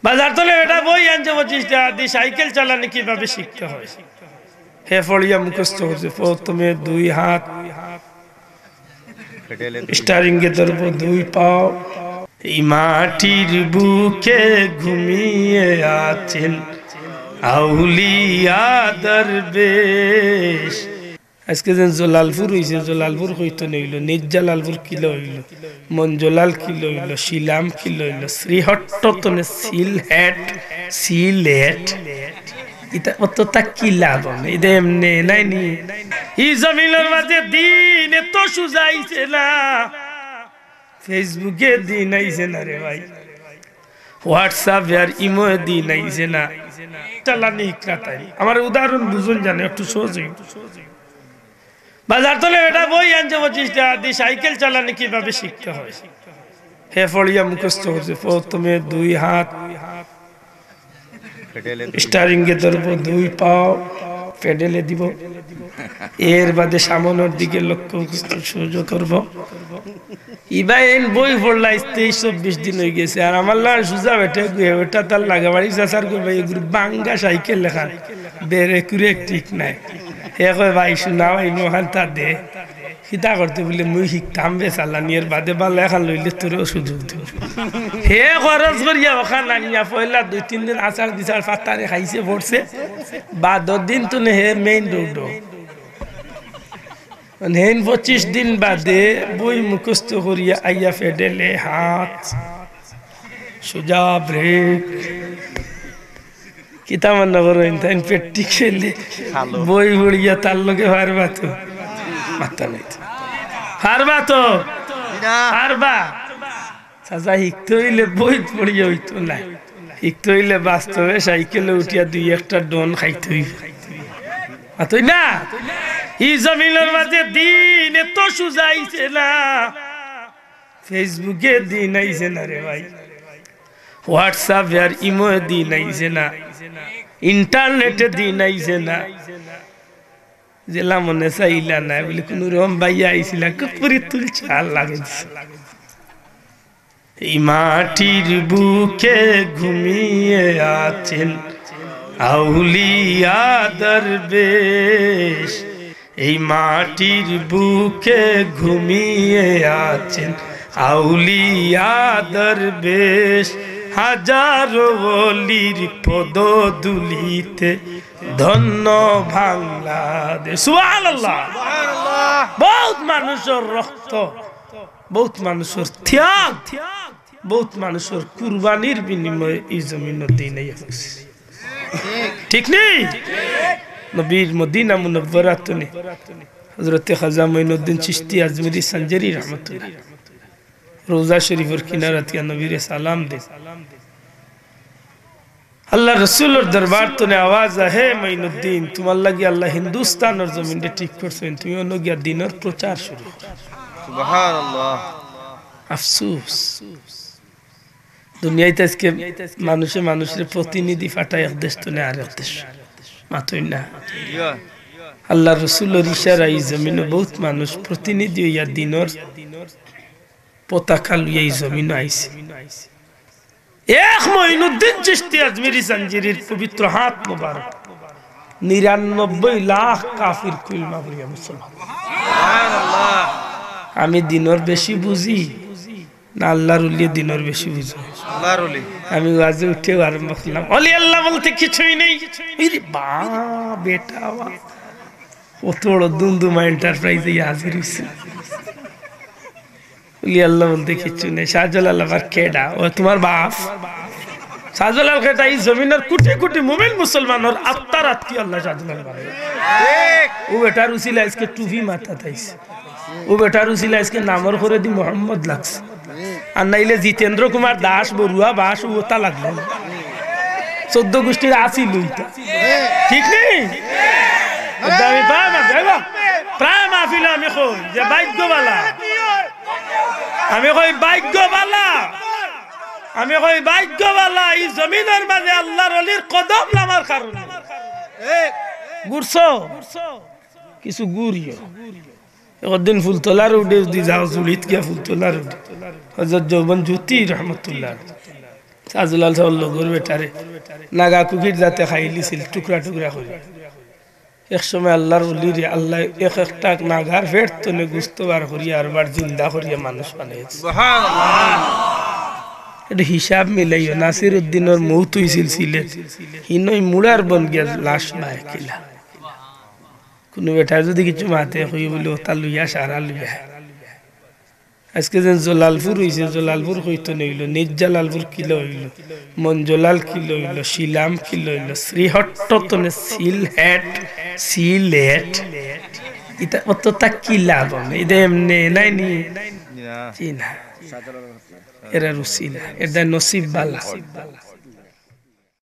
বাজার তলে এটা বই আনছে 25 টাকা দিয়ে সাইকেল চালানো কিভাবে শিখতে হয়। হে ফড়িয়া মুখস্থ হচ্ছে, প্রথমে 2 হাত স্টারিং এ ধরবো, 2 পাও। এই মাটির বুকে ঘুমিয়ে আছেন আউলিয়া দরবেশ। আজকে যেন জলালপুর হইছে, জলালপুর হইতো নইল, নিজালালপুর কিলো হইল, মঞ্জলাল কিলো হইল, শিলাম কিলো হইল, শ্রীহট্টতনে সিলহেট সিলেট। এটা অতটা কি লাভ হবে? এটা এমনি নাই নি। এই জমিনের মাঝে দিন এত সুজাইছে না, ফেসবুকে দিন আইছে না রে ভাই, হোয়াটসঅ্যাপ আর ইমো দিন আইছে না। চালানি ইকরাতাই আমার উদাহরণ বুঝুন জানে একটু সহজ। বাজার তলে এটা বই আনছে 25 টাকা দিয়ে সাইকেল চালানো কিভাবে শিখতে হয়। হে ফড়িয়া মুখস্থ হচ্ছে, প্রথমে 2 হাত স্টারিং এ ধরবো, 2 পাও পেডেলে দিব, এর বাদে সামনের দিকে লক্ষ্য সোজা করবো। ইবাইন বই পড়লা 23-24 দিন হয়ে গেছে, আর আমার লাল সুজা বেটে ওটা তার লাগাবাড়ি চাচার করবে এগুলো বাঙ্গা সাইকেল লেখা বেড়ে কুড়ে ঠিক নাই। হে কয় ভাই শোনা ভাই নোহান তা দে সীতা করতে বলে মুই শিখতাম বে চালানি, এর বাদে বালা এখন লইলে তোরও সুযোগ দিব। হে খরচ করিয়া ওখান আনিয়া পয়লা 2-3 দিন আচার বিচার পাতারে খাইছে পড়ছে, বা 10 দিন তো হে মেইন রোড হেন 25 দিন বাদে বই মুখস্থ করিয়া আইয়া ফেডেলে হাত সোজা ব্রেক কিতামান নগর তাই পেটটি খেলে বই পড়িয়া তার লগে হারবা তো মাথা নাই, হারবা তো হারবা। চাচা শিখতে হইলে বই পড়িয়া হইতো না, শিখতে হইলে বাস্তবে সাইকেলে উঠিয়া 2-1টা ডন খাইতে হইবে না। এই জমিনের মাঝে দিন এত সুজাইছে না, ফেসবুকে দিন আইছে না রে ভাই, হোয়াটসঅ্যাপ আর ইমো দিন আইছে না, ইন্টারনেটে দিন আইছে না। জেলা মনে চাইলা না বলে কোন রকম বাইয়া আইছিল কুপুরি তুলছে আর লাগে। এই মাটির বুকে ঘুমিয়ে আছেন আউলিয়া দরবেশ, এই মাটির বুকে ঘুমিয়ে আছেন আউলিয়া দরবেশ। হাজারো ওলির পদধূলিতে ধন্য বাংলাদেশ। সুবহানাল্লাহ। বহুত মানুষের রক্ত, বহুত মানুষের ত্যাগ, বহুত মানুষের কুরবানির বিনিময়ে এই জমিনের দিন আইছে, ঠিক নেই? নবীর মদিনা মুনব্বরাতুনে হযরত খাজা মঈনুদ্দিন চিশতি আজমিরি সঞ্জরি রহমাতুল্লাহ রোজা শরীফের কিনারাতিয়া নবীরে সালাম দে। আল্লাহ রসুলের দরবার তনে আওয়াজ হে মঈনুদ্দিন তোমার লাগি আল্লাহ হিন্দুস্তানের জমিনে ঠিক করছেন, তুমি অন্য গিয়া দিনের প্রচার শুরু করো। সুবহানাল্লাহ। আফসোস দুনিয়াতে আজকে মানুষে মানুষের প্রতিনিধি ফাটায় এক দেশ তনে আর এক দেশ মাতই না। আল্লাহ রসুলের ইশারায় জমিনে বহুত মানুষ প্রতিনিধি হইয়া দিনের পতাকা লইয়া এই জমিন আইছে। এক মঈনুদ্দিন চিশতি আজমিরি সঞ্জরির পবিত্র হাত মোবারক 99 লাখ কাফির কলমা পড়িয়া মুসলমান। সুবহানাল্লাহ। আমি দিনের বেশি বুঝি না আল্লাহর ওলি দিনের বেশি বুঝি? আল্লাহর ওলি। আমি ওয়াজে উঠে আরম্ভ করলাম ওলি আল্লাহ বলতে কিছুই নেই। আরে বা বেটা কত বড় দুমদুমা এন্টারপ্রাইজে হাজির হইছে। ওলি আল্লাহ বলতে কিছু নেই। শাহজালাল আবার কেডা? ও তোমার বাপ শাহজালাল কেডা? এই জমিনের কোটি কোটি মুমিন মুসলমানের আত্মার আত্মীয় আল্লাহ শাহজালাল বানায়। ঠিক। ও বেটার উসিলা আজকে টুপি মাথা তাইছে, ও বেটার উসিলা আজকে নামর করে দি মোহাম্মদ লাগছে, আর নাইলে জিতেন্দ্র কুমার দাস বড়ুয়া বাস ওটা লাগলো 14 গোষ্ঠীর আসি লইতা। ঠিক নেই? আমি প্রায় মাহফিলে আমি কই যে ভাগ্যবালা, আমি কই ভাগ্যবালা, আমি কই ভাগ্যবালা এই জমিনের মাঝে আল্লাহর ওলির কদম নামার কারণে গুরছো কিছু গুড়িও। একদিন ফুলতলার উঠে দি যাও জুলিত গিয়া ফুলতলার উঠে হযরত যৌবন জ্যোতি রহমতুল্লাহ সাজুলাল সাউল লগর বেটারে নাগা কুকির যাতে খাইলিছিল টুকরা টুকরা করে এক সময় আল্লাহর ওলিরে আল্লাহ এক একটা নাগার পেট তলে গুস্ত বার করিয়া আর বার জিন্দা করিয়া মানুষ বানিয়েছে এটা হিসাব মিলাইও নাসির উদ্দিনের মৌত হয়েছিল সিলেট হিনই মুড়ার বন গিয়া লাশ বায় কিলা কোনো বেটা যদি কিছু মাতে হই বলে তা লইয়া সারা লইয়া আজকে যেন জলালপুর হয়েছে জলালপুর হইতো নইল নিজ জালালপুর কিলো হইল মঞ্জলাল কিলো হইল শিলাম কিলো হইল শ্রীহট্টনে সিলেট এটা অত তা কি লাভ এটা এমনি নাই নি চিনা এরা রুসিলা এটা নসিব বালা